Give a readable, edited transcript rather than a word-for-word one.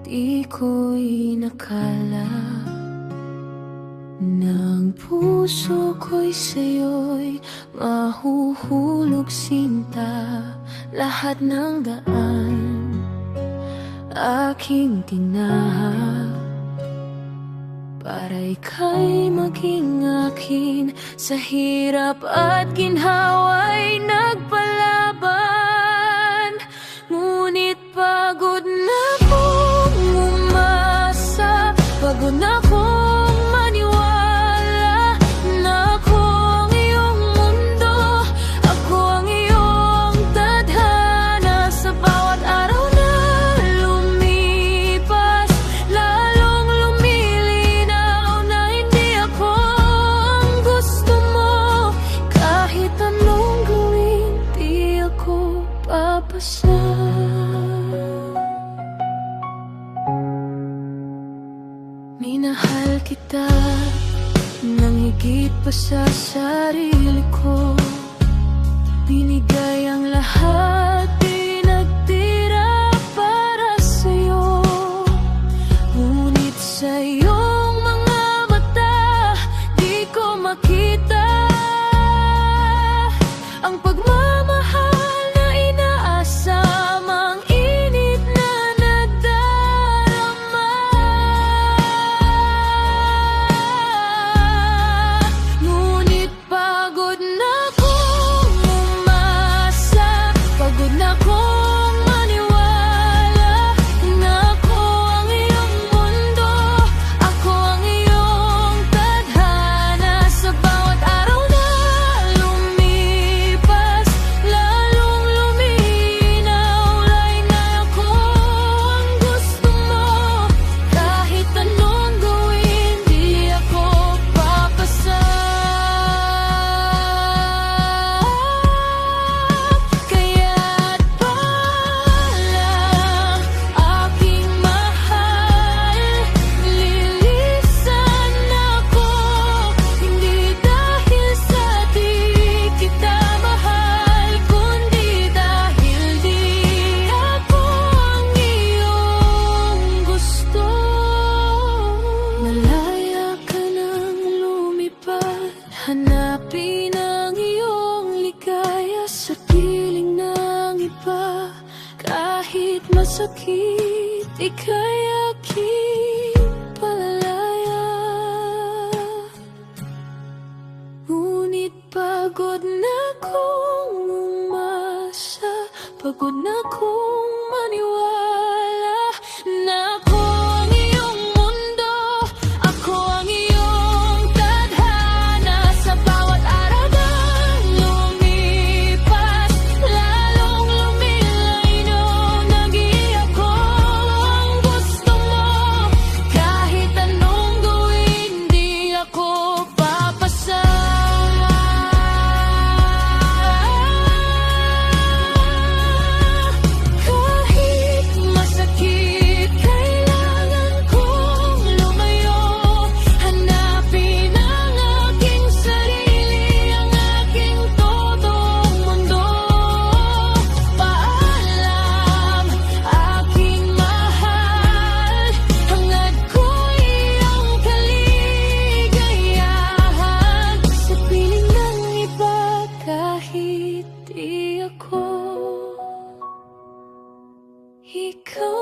Di ko'y nakala ng puso ko'y sa'yo'y mahuhulog sinta. Lahat ng daan aking tinahak para ika'y maging akin. Sa hirap at ginhawa'y nagpalaban, ngunit pagod na kong umasa, pagod na kong maniwala na ako ang iyong mundo, ako ang iyong tadhana. Sa bawat araw na lumipas, lalong lumilinaw na hindi ako ang gusto mo. Kahit anong gawin, di ako papasa. Minahal kita nang higit pa sa sarili ko. Binigay ang lahat, pinagtira para sa'yo. Ngunit sa iyong mga mata, di ko makita ang pagmamahal na inaasam, ang init na nadarama. Ngunit pagod na kong umasa, pagod na kong maniwala na ako ang iyong mundo, ako ang iyong tadhana. Sa bawat araw na lumipas, lalong luminaw na ako ang gusto mo. Kahit anong gawin, di ako papasa. Kaya't paalam, aking mahal, lilisan ako, hindi dahil sa di kita mahal, kundi dahil di ako ang iyong gusto. Malaya ka nang lumipad, hanapin ang iyong ligaya sa piling ng iba. Kahit masakit, ika'y aking palalaya. Ngunit pagod na kong umasa, pagod na kong maniwala na ako ang iyong mundo, ako ang iyong tadhana. Sa bawat araw na lumipas, lalong lumilinaw, nag-iiyak ako ang gusto mo. Kahit anong gawin, di ako papasa. Kahit masakit, kailangan kong lumayo. Hanapin ang aking sarili, ang aking totoong mundo. Paalam, aking mahal, hangad ko'y iyong kaligayahan. Sa piling ng iba, kahit di ako, ikaw